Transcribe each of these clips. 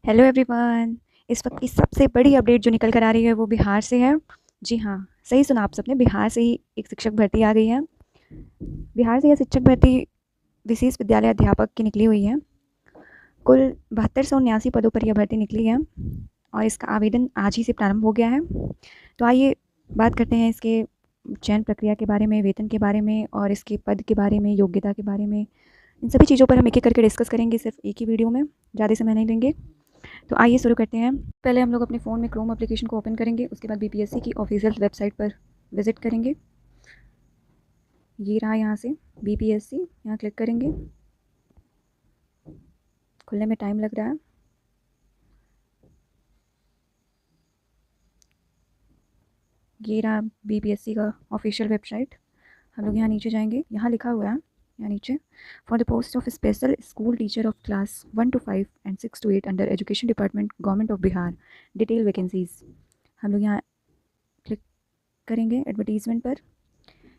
Hello everyone. इस वक्त की सबसे बड़ी अपडेट जो निकल कर आ रही है वो बिहार से है। जी हाँ, सही सुना आप सबने, बिहार से ही एक शिक्षक भर्ती आ गई है। बिहार से यह शिक्षक भर्ती विशेष विद्यालय अध्यापक की निकली हुई है। कुल 7279 पदों पर यह भर्ती निकली है और इसका आवेदन आज ही से प्रारंभ हो गया है। तो आइए बात करते हैं इसके चयन प्रक्रिया के बारे में, वेतन के बारे में और इसके पद के बारे में, योग्यता के बारे में। इन सभी चीज़ों पर हम एक एक करके डिस्कस करेंगे सिर्फ एक ही वीडियो में, ज़्यादा समय नहीं लेंगे। तो आइए शुरू करते हैं। पहले हम लोग अपने फ़ोन में क्रोम एप्लीकेशन को ओपन करेंगे, उसके बाद बीपीएससी की ऑफिशियल वेबसाइट पर विजिट करेंगे। ये रहा यहाँ से बीपीएससी, यहाँ क्लिक करेंगे। खुलने में टाइम लग रहा है। ये रहा बीपीएससी का ऑफिशियल वेबसाइट। हम लोग यहाँ नीचे जाएंगे, यहाँ लिखा हुआ है यहाँ नीचे, for the post of special school teacher of class 1 to 5 and 6 to 8 under education department government of Bihar, detail vacancies. हम लोग यहाँ क्लिक करेंगे एडवर्टीजमेंट पर।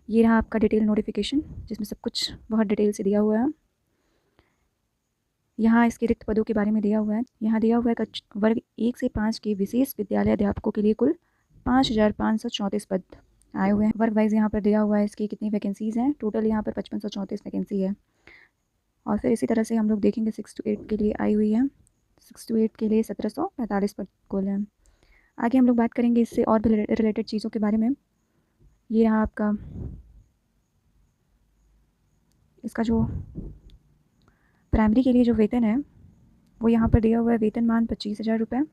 ये रहा आपका डिटेल नोटिफिकेशन, जिसमें सब कुछ बहुत डिटेल से दिया हुआ है। यहाँ इसके रिक्त पदों के बारे में दिया हुआ है। यहाँ दिया हुआ है वर्ग 1 से 5 के विशेष विद्यालय अध्यापकों के लिए कुल 5534 पद आए हुए हैं। वर्ग वाइज यहाँ पर दिया हुआ है इसकी कितनी वैकेंसीज़ हैं। टोटल यहाँ पर 5534 वैकेंसी है। और फिर इसी तरह से हम लोग देखेंगे 6 to 8 के लिए आई हुई है। 6 to 8 के लिए 1745 पद कुल है। आगे हम लोग बात करेंगे इससे और भी रिलेटेड चीज़ों के बारे में। ये रहा आपका इसका जो प्राइमरी के लिए जो वेतन है वो यहाँ पर दिया हुआ है, वेतनमान 25,000 रुपये।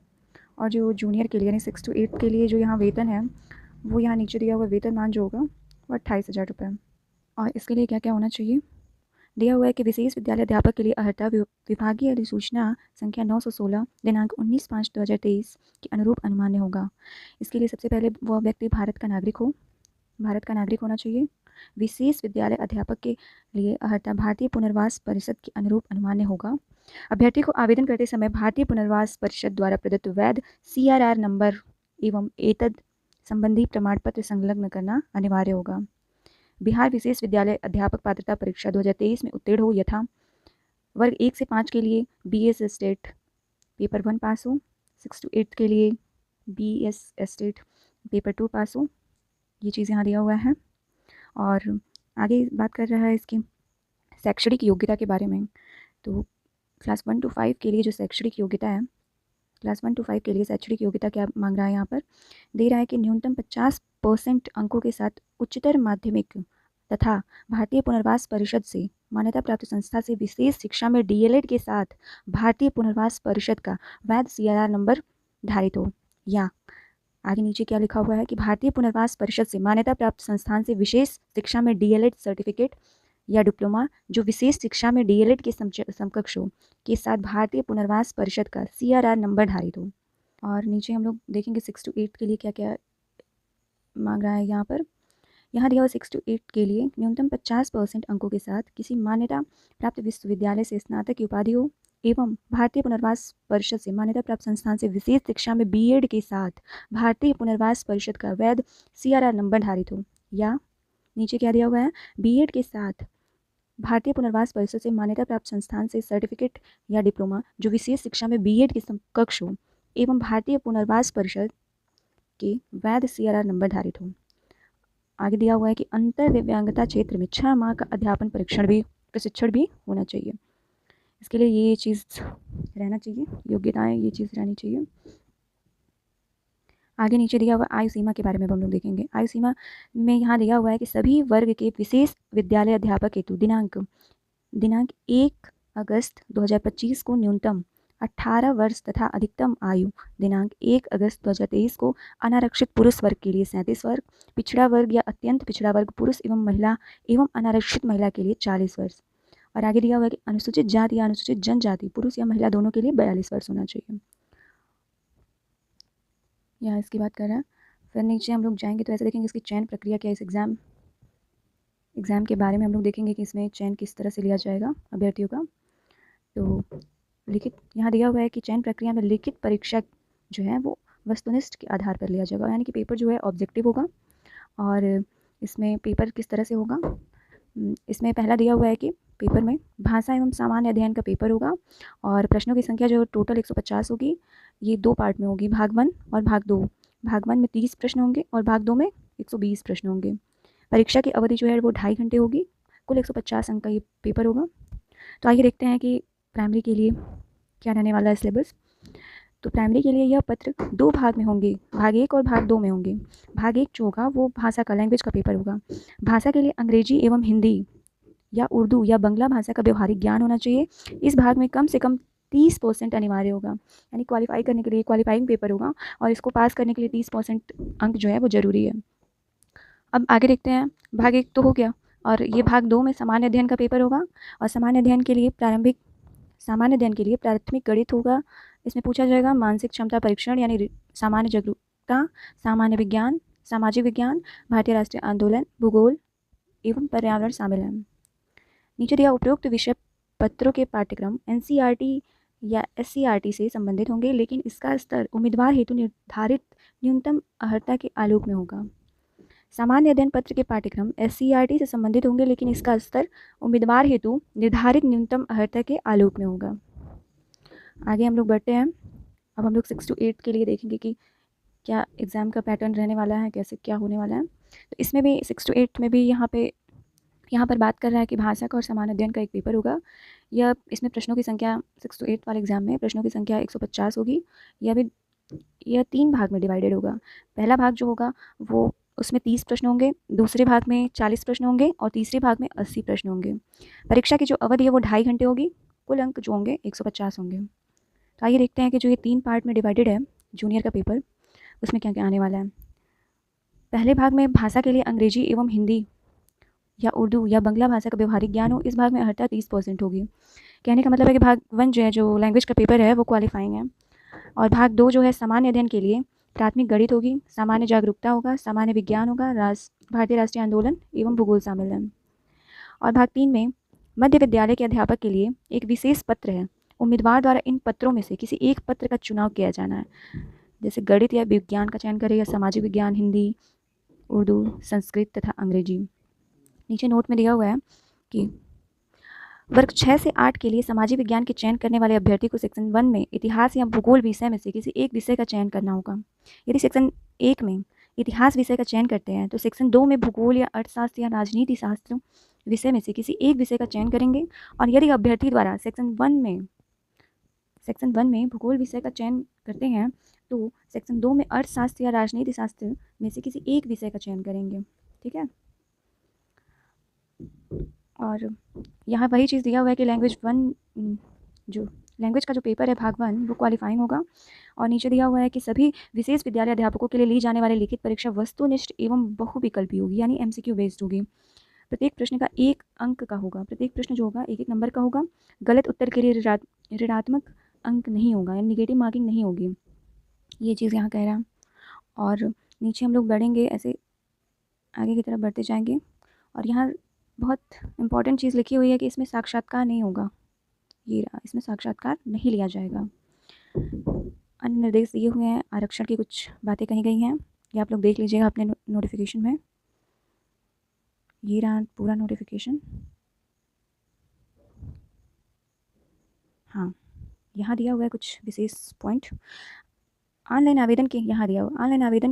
और जो जूनियर के लिए यानी 6 to 8 के लिए जो यहाँ वेतन है वो यहाँ नीचे दिया हुआ वेतनमान जो होगा वो 28,000 रुपये। और इसके लिए क्या क्या होना चाहिए, दिया हुआ है कि विशेष विद्यालय अध्यापक के लिए अर्हता विभागीय अधिसूचना संख्या 916 दिनांक 19/5/2023 के अनुरूप अनुमान्य होगा। इसके लिए सबसे पहले वह व्यक्ति भारत का नागरिक होना चाहिए। विशेष विद्यालय अध्यापक के लिए अर्हता भारतीय पुनर्वास परिषद के अनुरूप अनुमान्य होगा। अभ्यर्थी को आवेदन करते समय भारतीय पुनर्वास परिषद द्वारा प्रदत्त वैध CRR नंबर एवं एतद संबंधी प्रमाण पत्र संलग्न करना अनिवार्य होगा। बिहार विशेष विद्यालय अध्यापक पात्रता परीक्षा 2023 में उत्तीर्ण हो, यथा वर्ग 1 से 5 के लिए BS स्टेट पेपर 1 पास हो, 6 to 8 के लिए BS स्टेट पेपर 2 पास हो। ये चीज़ यहाँ दिया हुआ है। और आगे बात कर रहा है इसकी शैक्षणिक योग्यता के बारे में। तो क्लास 1 to 5 के लिए जो शैक्षणिक योग्यता है, क्लास 1 to 5 के लिए शैक्षणिक योग्यता क्या मांग रहा है, यहाँ पर दे रहा है कि न्यूनतम 50% अंकों के साथ उच्चतर माध्यमिक तथा भारतीय पुनर्वास परिषद से मान्यता प्राप्त संस्था से विशेष शिक्षा में DLED के साथ भारतीय पुनर्वास परिषद का वैध CRR नंबर धारित हो। या आगे नीचे क्या लिखा हुआ है कि भारतीय पुनर्वास परिषद से मान्यता प्राप्त संस्थान से विशेष शिक्षा में DLED सर्टिफिकेट या डिप्लोमा जो विशेष शिक्षा में DLED के समकक्ष हो के साथ भारतीय पुनर्वास परिषद का CRR नंबर धारित हो। और नीचे हम लोग देखेंगे 6 to 8 के लिए क्या क्या मांग रहा है। यहाँ दिया हुआ 6 to 8 के लिए न्यूनतम 50% अंकों के साथ किसी मान्यता प्राप्त विश्वविद्यालय से स्नातक की उपाधि हो एवं भारतीय पुनर्वास परिषद से मान्यता प्राप्त संस्थान से विशेष शिक्षा में B.Ed के साथ भारतीय पुनर्वास परिषद का वैध CRR नंबर धारित हो। या नीचे क्या दिया हुआ है, B.Ed के साथ भारतीय पुनर्वास परिषद से मान्यता प्राप्त संस्थान से सर्टिफिकेट या डिप्लोमा जो विशेष शिक्षा में B.Ed के समकक्ष हो एवं भारतीय पुनर्वास परिषद के वैध CRR नंबर धारित हो। आगे दिया हुआ है कि अंतर दिव्यांगता क्षेत्र में 6 माह का अध्यापन प्रशिक्षण भी होना चाहिए। इसके लिए ये चीज़ रहना चाहिए, योग्यताएं ये चीज़ रहनी चाहिए। आगे नीचे दिया हुआ आयु सीमा के बारे में हम लोग देखेंगे। आयु सीमा में यहाँ दिया हुआ है कि सभी वर्ग के विशेष विद्यालय अध्यापक हेतु दिनांक 1 अगस्त 2025 को न्यूनतम 18 वर्ष तथा अधिकतम आयु दिनांक 1 अगस्त 2023 को अनारक्षित पुरुष वर्ग के लिए 37 वर्ष, पिछड़ा वर्ग या अत्यंत पिछड़ा वर्ग पुरुष एवं महिला एवं अनारक्षित महिला के लिए 40 वर्ष। और आगे दिया हुआ है कि अनुसूचित जाति या अनुसूचित जनजाति पुरुष या महिला दोनों के लिए 42 वर्ष होना चाहिए। यहाँ इसकी बात कर रहा है। फिर नीचे हम लोग जाएंगे तो ऐसे देखेंगे इसकी चयन प्रक्रिया क्या है। इस एग्ज़ाम के बारे में हम लोग देखेंगे कि इसमें चयन किस तरह से लिया जाएगा अभ्यर्थियों का। तो लिखित यहाँ दिया हुआ है कि चयन प्रक्रिया में लिखित परीक्षा जो है वो वस्तुनिष्ठ के आधार पर लिया जाएगा, यानी कि पेपर जो है ऑब्जेक्टिव होगा। और इसमें पेपर किस तरह से होगा, इसमें पहला दिया हुआ है कि पेपर में भाषा एवं सामान्य अध्ययन का पेपर होगा और प्रश्नों की संख्या जो टोटल 150 होगी, ये 2 पार्ट में होगी, भाग 1 और भाग 2। भाग 1 में 30 प्रश्न होंगे और भाग 2 में 120 प्रश्न होंगे। परीक्षा की अवधि जो है वो 2.5 घंटे होगी। कुल 150 अंक का ये पेपर होगा। तो आइए देखते हैं कि प्राइमरी के लिए क्या रहने वाला है सिलेबस। तो प्राइमरी के लिए यह पत्र 2 भाग में होंगे, भाग 1 और भाग 2 में होंगे। भाग 1 जो होगा वो भाषा का, लैंग्वेज का पेपर होगा। भाषा के लिए अंग्रेजी एवं हिंदी या उर्दू या बंगला भाषा का व्यवहारिक ज्ञान होना चाहिए। इस भाग में कम से कम 30% अनिवार्य होगा, यानी क्वालिफाई करने के लिए क्वालिफाइंग पेपर होगा और इसको पास करने के लिए 30% अंक जो है वो ज़रूरी है। अब आगे देखते हैं। भाग 1 तो हो गया और ये भाग 2 में सामान्य अध्ययन का पेपर होगा और सामान्य अध्ययन के लिए प्राथमिक गणित होगा। इसमें पूछा जाएगा मानसिक क्षमता परीक्षण यानी सामान्य जागरूकता, सामान्य विज्ञान, सामाजिक विज्ञान, भारतीय राष्ट्रीय आंदोलन, भूगोल एवं पर्यावरण शामिल हैं। नीचे दिया उपरोक्त विषय पत्रों के पाठ्यक्रम एनसीईआरटी या एससीईआरटी से संबंधित होंगे, लेकिन इसका स्तर उम्मीदवार हेतु निर्धारित न्यूनतम अर्हता के आलोक में होगा। सामान्य अध्ययन पत्र के पाठ्यक्रम एससीईआरटी से संबंधित होंगे, लेकिन इसका स्तर उम्मीदवार हेतु निर्धारित न्यूनतम अर्हता के आलोक में होगा। आगे हम लोग बढ़ते हैं। अब हम लोग 6 to 8 के लिए देखेंगे कि क्या एग्ज़ाम का पैटर्न रहने वाला है, कैसे क्या होने वाला है। तो इसमें भी 6 to 8 में भी यहाँ पर बात कर रहा है कि भाषा का और सामान्य अध्ययन का एक पेपर होगा। इसमें प्रश्नों की संख्या 6 to 8 वाले एग्ज़ाम में प्रश्नों की संख्या 150 होगी। यह 3 भाग में डिवाइडेड होगा। पहला भाग जो होगा वो उसमें 30 प्रश्न होंगे, दूसरे भाग में 40 प्रश्न होंगे और तीसरे भाग में 80 प्रश्न होंगे। परीक्षा की जो अवधि है वो 2.5 घंटे होगी। कुल अंक जो होंगे 150 होंगे। तो आइए देखते हैं कि जो ये 3 पार्ट में डिवाइडेड है जूनियर का पेपर, उसमें क्या क्या आने वाला है। पहले भाग में भाषा के लिए अंग्रेजी एवं हिंदी या उर्दू या बंगला भाषा का व्यवहारिक ज्ञान हो, इस भाग में अर्हता 30% होगी। कहने का मतलब है कि भाग 1 जो है, जो लैंग्वेज का पेपर है, वो क्वालिफाइंग है और भाग 2 जो है सामान्य अध्ययन के लिए प्राथमिक गणित होगी, सामान्य जागरूकता होगा, सामान्य विज्ञान होगा, भारतीय राष्ट्रीय आंदोलन एवं भूगोल शामिल है। और भाग 3 में मध्य विद्यालय के अध्यापक के लिए एक विशेष पत्र है। उम्मीदवार द्वारा इन पत्रों में से किसी एक पत्र का चुनाव किया जाना है, जैसे गणित या विज्ञान का चयन करें या सामाजिक विज्ञान, हिंदी, उर्दू, संस्कृत तथा अंग्रेजी। नीचे नोट में दिया हुआ है कि वर्ग 6 से 8 के लिए सामाजिक विज्ञान के चयन करने वाले अभ्यर्थी को सेक्शन 1 में इतिहास या भूगोल विषय में से किसी एक विषय का चयन करना होगा। यदि सेक्शन 1 में इतिहास विषय का चयन करते हैं तो सेक्शन 2 में भूगोल या अर्थशास्त्र या राजनीति शास्त्र विषय में से किसी एक विषय का चयन करेंगे। और यदि अभ्यर्थी द्वारा सेक्शन 1 में भूगोल विषय का चयन करते हैं तो सेक्शन 2 में अर्थशास्त्र या राजनीति शास्त्र में से किसी एक विषय का चयन करेंगे। ठीक है। और यहाँ वही चीज़ दिया हुआ है कि लैंग्वेज का जो पेपर है भाग 1 वो क्वालिफाइंग होगा। और नीचे दिया हुआ है कि सभी विशेष विद्यालय अध्यापकों के लिए ली जाने वाली लिखित परीक्षा वस्तुनिष्ठ एवं बहुविकल्पी होगी, यानी MCQ बेस्ड होगी। प्रत्येक प्रश्न का 1 अंक का होगा। प्रत्येक प्रश्न जो होगा 1-1 नंबर का होगा। गलत उत्तर के लिए ऋणात्मक अंक नहीं होगा, यानी निगेटिव मार्किंग नहीं होगी। ये चीज़ यहाँ कह रहा है। और नीचे हम लोग बढ़ेंगे, ऐसे आगे की तरफ बढ़ते जाएंगे। और यहाँ बहुत इंपॉर्टेंट चीज़ लिखी हुई है कि इसमें साक्षात्कार नहीं होगा। ये रहा, इसमें साक्षात्कार नहीं लिया जाएगा। अन्य निर्देश दिए हुए हैं, आरक्षण की कुछ बातें कही गई हैं, ये आप लोग देख लीजिएगा अपने नोटिफिकेशन में। ये रहा पूरा नोटिफिकेशन। हाँ, यहाँ दिया हुआ है कुछ विशेष पॉइंट। ऑनलाइन आवेदन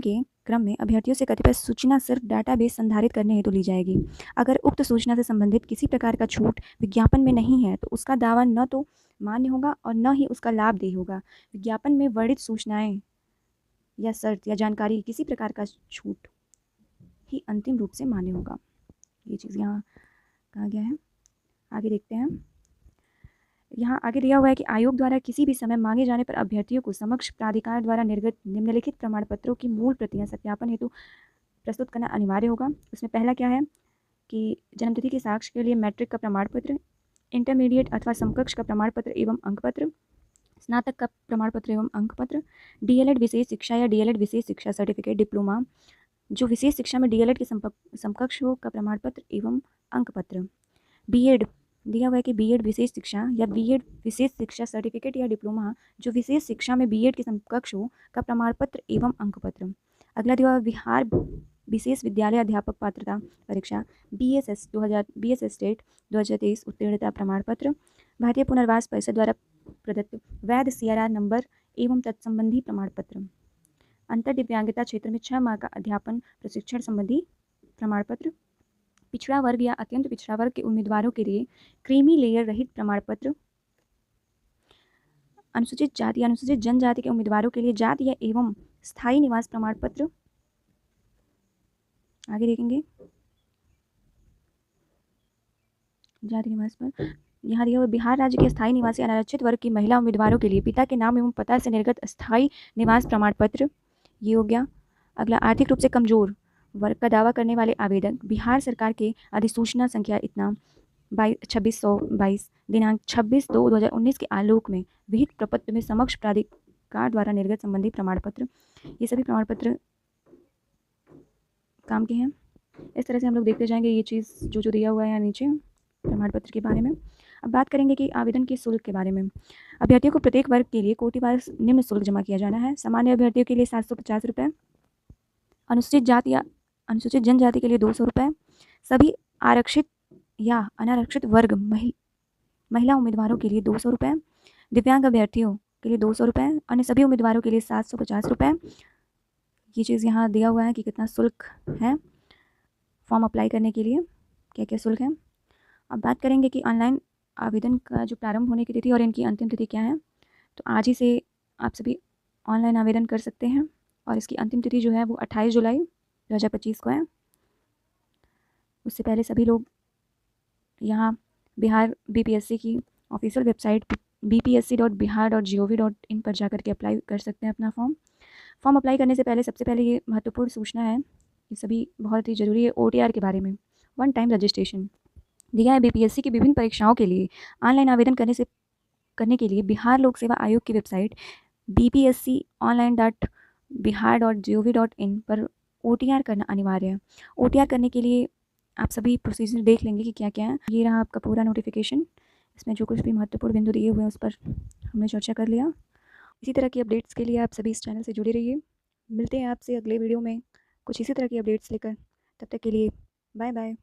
के क्रम में अभ्यर्थियों से कतिपय सूचना सिर्फ डाटाबेस संधारित करने हेतु ली जाएगी। अगर उक्त सूचना से संबंधित किसी प्रकार का छूट विज्ञापन में नहीं है तो उसका दावा न तो मान्य होगा और न ही उसका लाभदेय होगा। विज्ञापन में वर्णित सूचनाएं या शर्त या जानकारी किसी प्रकार का छूट ही अंतिम रूप से मान्य होगा। ये चीज़ यहाँ कहा गया है। आगे देखते हैं। यहाँ आगे दिया हुआ है कि आयोग द्वारा किसी भी समय मांगे जाने पर अभ्यर्थियों को समक्ष प्राधिकार द्वारा निर्गत निम्नलिखित प्रमाण पत्रों की मूल प्रतियां सत्यापन हेतु प्रस्तुत करना अनिवार्य होगा। उसमें पहला क्या है कि जन्मतिथि के साक्ष्य के लिए मैट्रिक का प्रमाण पत्र, इंटरमीडिएट अथवा समकक्ष का प्रमाण पत्र एवं अंक पत्र, स्नातक का प्रमाण पत्र एवं अंक पत्र, DLED विशेष शिक्षा या DLED विशेष शिक्षा सर्टिफिकेट, डिप्लोमा जो विशेष शिक्षा में DLED के समकक्ष हो का प्रमाण पत्र एवं अंक पत्र, B.Ed दिया हुआ है कि B.Ed विशेष शिक्षा या B.Ed विशेष शिक्षा सर्टिफिकेट या डिप्लोमा जो विशेष शिक्षा में B.Ed के समकक्ष हो का प्रमाण पत्र एवं अंक पत्र। अगला दिया हुआ विशेष विद्यालय अध्यापक पात्रता परीक्षा BSS स्टेट 2023 उत्तीर्णता प्रमाण पत्र, भारतीय पुनर्वास परिषद द्वारा प्रदत्त वैध CRR नंबर एवं तत्संबंधी प्रमाण पत्र, अंतर दिव्यांगता क्षेत्र में 6 माह का अध्यापन प्रशिक्षण संबंधी प्रमाण पत्र, पिछड़ा वर्ग या अत्यंत पिछड़ा वर्ग के उम्मीदवारों के लिए क्रीमी लेयर रहित प्रमाण पत्र, अनुसूचित जाति या अनुसूचित जनजाति के उम्मीदवारों के लिए जाति या एवं स्थायी निवास प्रमाण पत्र। आगे देखेंगे जाति निवास पर यहाँ दिया हुआ बिहार राज्य के स्थायी निवासी अनारक्षित वर्ग की महिला उम्मीदवारों के लिए पिता के नाम एवं पता से निर्गत स्थायी निवास प्रमाण पत्र, ये हो गया। अगला, आर्थिक रूप से कमजोर वर्ग का दावा करने वाले आवेदक बिहार सरकार के अधिसूचना संख्या इतना 2622 दिनांक 26/2/2019 के आलोक में विहित प्रपत्र में समक्ष प्राधिकार द्वारा निर्गत संबंधी प्रमाण पत्र, ये सभी प्रमाण पत्र काम के हैं। इस तरह से हम लोग देखते जाएंगे ये चीज़ जो दिया हुआ है यहाँ नीचे प्रमाण पत्र के बारे में। अब बात करेंगे कि आवेदन के शुल्क के बारे में। अभ्यर्थियों को प्रत्येक वर्ग के लिए कोटिवार निम्न शुल्क जमा किया जाना है। सामान्य अभ्यर्थियों के लिए 750 रुपये, अनुसूचित जाति या अनुसूचित जनजाति के लिए 200 रुपये, सभी आरक्षित या अनारक्षित वर्ग महिला उम्मीदवारों के लिए 200 रुपये, दिव्यांग अभ्यर्थियों के लिए 200 रुपये, अन्य सभी उम्मीदवारों के लिए 750 रुपये। ये चीज़ यहाँ दिया हुआ है कि कितना शुल्क है फॉर्म अप्लाई करने के लिए, क्या क्या शुल्क है। अब बात करेंगे कि ऑनलाइन आवेदन का जो प्रारंभ होने की तिथि और इनकी अंतिम तिथि क्या है। तो आज ही से आप सभी ऑनलाइन आवेदन कर सकते हैं और इसकी अंतिम तिथि जो है वो 28 जुलाई 2025 को है। उससे पहले सभी लोग यहाँ बिहार BPSC की ऑफिशियल वेबसाइट bpsc.bihar.gov.in पर जाकर के अप्लाई कर सकते हैं अपना फॉर्म अप्लाई करने से पहले सबसे पहले ये महत्वपूर्ण सूचना है, ये सभी बहुत ही ज़रूरी है, OTR के बारे में। वन टाइम रजिस्ट्रेशन दिया है। BPSC की विभिन्न परीक्षाओं के लिए ऑनलाइन आवेदन करने के लिए बिहार लोक सेवा आयोग की वेबसाइट bpsconline.bihar.gov.in पर OTR करना अनिवार्य है। OTR करने के लिए आप सभी प्रोसीजर देख लेंगे कि क्या क्या है। ये रहा आपका पूरा नोटिफिकेशन, इसमें जो कुछ भी महत्वपूर्ण बिंदु दिए हुए हैं उस पर हमने चर्चा कर लिया। इसी तरह की अपडेट्स के लिए आप सभी इस चैनल से जुड़े रहिए। मिलते हैं आपसे अगले वीडियो में कुछ इसी तरह की अपडेट्स लेकर। तब तक के लिए बाय बाय।